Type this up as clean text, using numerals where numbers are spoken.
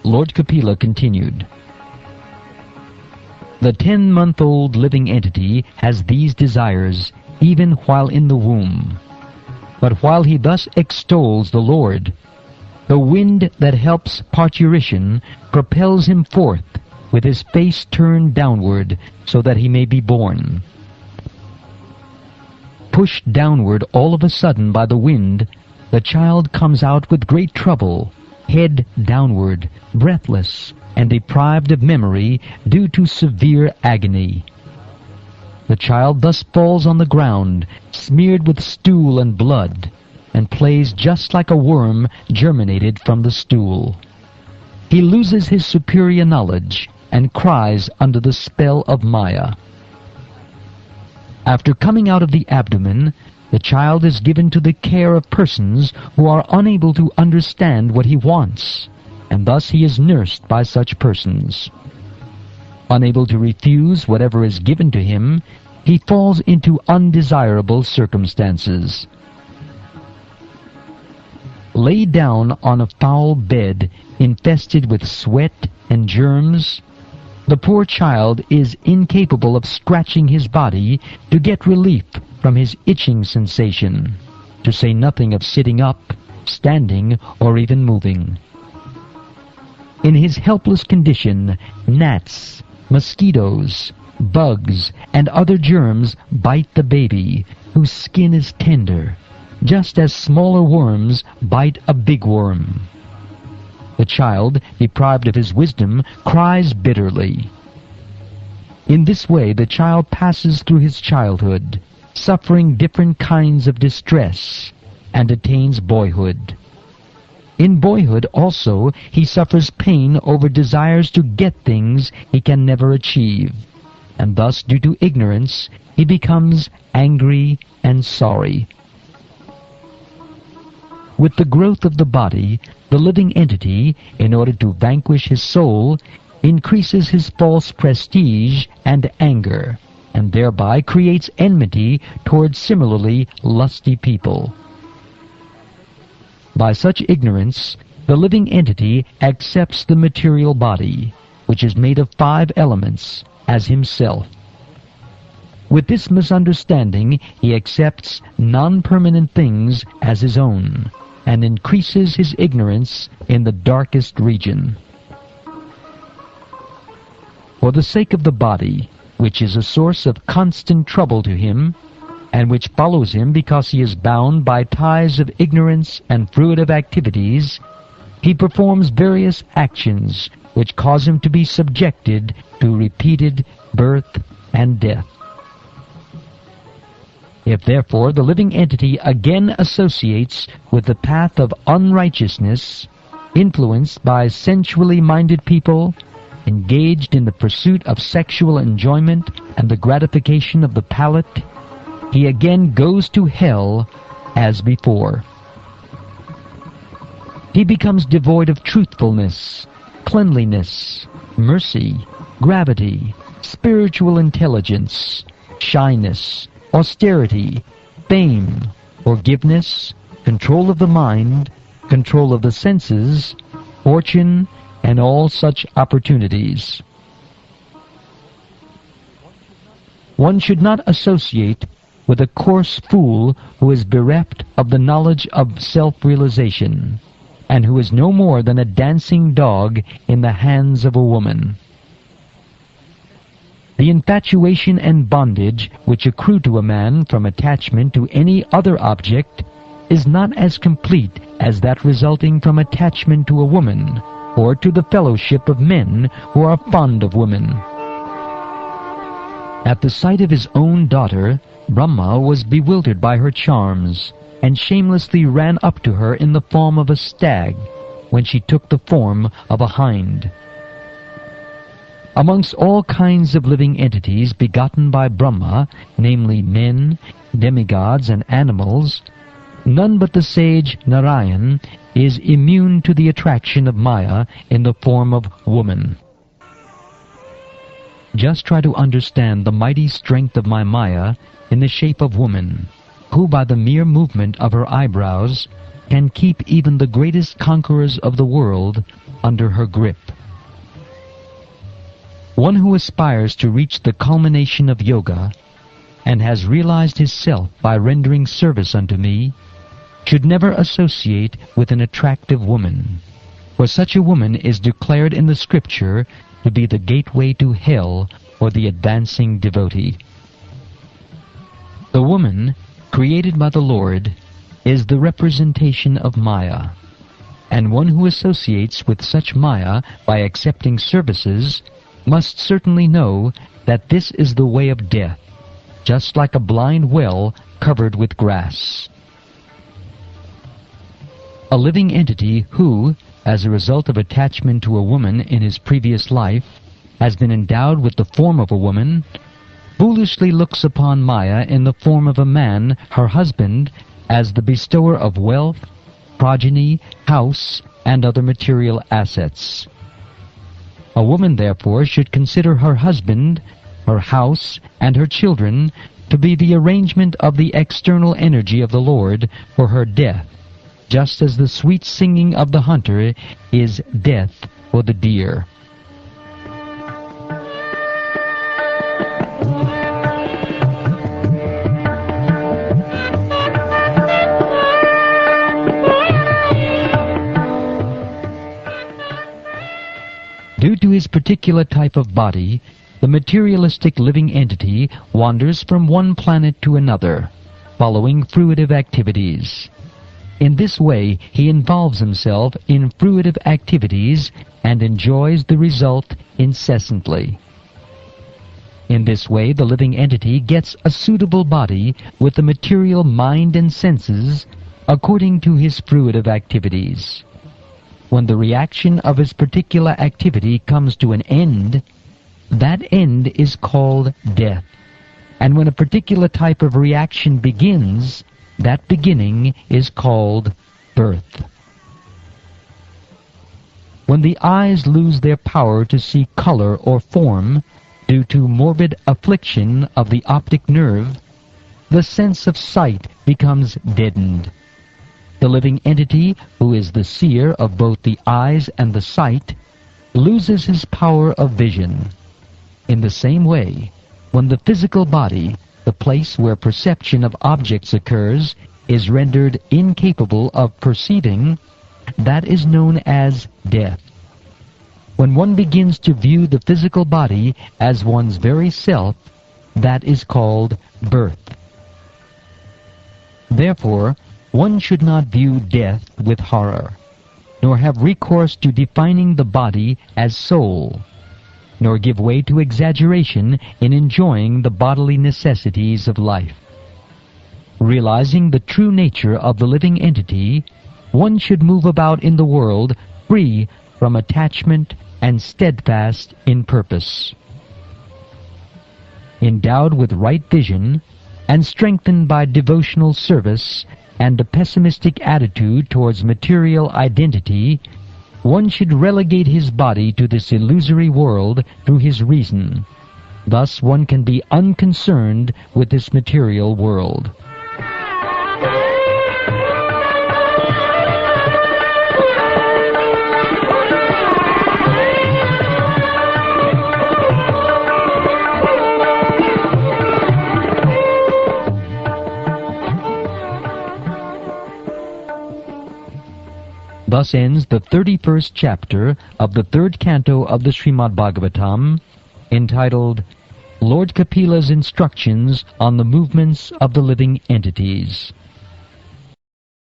Lord Kapila continued, "The 10-month-old living entity has these desires even while in the womb. But while he thus extols the Lord, the wind that helps parturition propels him forth with his face turned downward so that he may be born. Pushed downward all of a sudden by the wind, the child comes out with great trouble, head downward, breathless, and deprived of memory due to severe agony. The child thus falls on the ground, smeared with stool and blood, and plays just like a worm germinated from the stool. He loses his superior knowledge and cries under the spell of Maya. After coming out of the abdomen, the child is given to the care of persons who are unable to understand what he wants, and thus he is nursed by such persons. Unable to refuse whatever is given to him, he falls into undesirable circumstances. Laid down on a foul bed infested with sweat and germs, the poor child is incapable of scratching his body to get relief from his itching sensation, to say nothing of sitting up, standing, or even moving. In his helpless condition, gnats, mosquitoes, bugs, and other germs bite the baby, whose skin is tender, just as smaller worms bite a big worm. The child, deprived of his wisdom, cries bitterly. In this way the child passes through his childhood, suffering different kinds of distress, and attains boyhood. In boyhood also he suffers pain over desires to get things he can never achieve, and thus, due to ignorance, he becomes angry and sorry. With the growth of the body, the living entity, in order to vanquish his soul, increases his false prestige and anger, and thereby creates enmity towards similarly lusty people. By such ignorance, the living entity accepts the material body, which is made of 5 elements, as himself. With this misunderstanding, he accepts non-permanent things as his own, and increases his ignorance in the darkest region. For the sake of the body, which is a source of constant trouble to him, and which follows him because he is bound by ties of ignorance and fruitive activities, he performs various actions which cause him to be subjected to repeated birth and death. If therefore the living entity again associates with the path of unrighteousness, influenced by sensually minded people, engaged in the pursuit of sexual enjoyment and the gratification of the palate, he again goes to hell as before. He becomes devoid of truthfulness, cleanliness, mercy, gravity, spiritual intelligence, shyness, austerity, fame, forgiveness, control of the mind, control of the senses, fortune, and all such opportunities. One should not associate with a coarse fool who is bereft of the knowledge of self-realization, and who is no more than a dancing dog in the hands of a woman. The infatuation and bondage which accrue to a man from attachment to any other object is not as complete as that resulting from attachment to a woman, or to the fellowship of men who are fond of women. At the sight of his own daughter, Brahma was bewildered by her charms, and shamelessly ran up to her in the form of a stag, when she took the form of a hind. Amongst all kinds of living entities begotten by Brahma, namely men, demigods, and animals, none but the sage Narayan is immune to the attraction of Maya in the form of woman. Just try to understand the mighty strength of my Maya in the shape of woman, who by the mere movement of her eyebrows can keep even the greatest conquerors of the world under her grip. One who aspires to reach the culmination of yoga and has realized his self by rendering service unto me should never associate with an attractive woman, for such a woman is declared in the Scripture to be the gateway to hell for the advancing devotee. The woman, created by the Lord, is the representation of Maya, and one who associates with such Maya by accepting services must certainly know that this is the way of death, just like a blind well covered with grass. A living entity who, as a result of attachment to a woman in his previous life, has been endowed with the form of a woman, foolishly looks upon Maya in the form of a man, her husband, as the bestower of wealth, progeny, house, and other material assets. A woman, therefore, should consider her husband, her house, and her children to be the arrangement of the external energy of the Lord for her death, just as the sweet singing of the hunter is death for the deer. Due to his particular type of body, the materialistic living entity wanders from one planet to another, following fruitive activities. In this way, he involves himself in fruitive activities and enjoys the result incessantly. In this way, the living entity gets a suitable body with the material mind and senses according to his fruitive activities. When the reaction of his particular activity comes to an end, that end is called death. And when a particular type of reaction begins, that beginning is called birth. When the eyes lose their power to see color or form due to morbid affliction of the optic nerve, the sense of sight becomes deadened. The living entity, who is the seer of both the eyes and the sight, loses his power of vision. In the same way, when the physical body, the place where perception of objects occurs, is rendered incapable of perceiving, that is known as death. When one begins to view the physical body as one's very self, that is called birth. Therefore, one should not view death with horror, nor have recourse to defining the body as soul, nor give way to exaggeration in enjoying the bodily necessities of life. Realizing the true nature of the living entity, one should move about in the world free from attachment and steadfast in purpose. Endowed with right vision and strengthened by devotional service and a pessimistic attitude towards material identity, one should relegate his body to this illusory world through his reason. Thus one can be unconcerned with this material world. Thus ends the 31st chapter of the 3rd canto of the Shrimad Bhagavatam, entitled Lord Kapila's Instructions on the Movements of the Living Entities.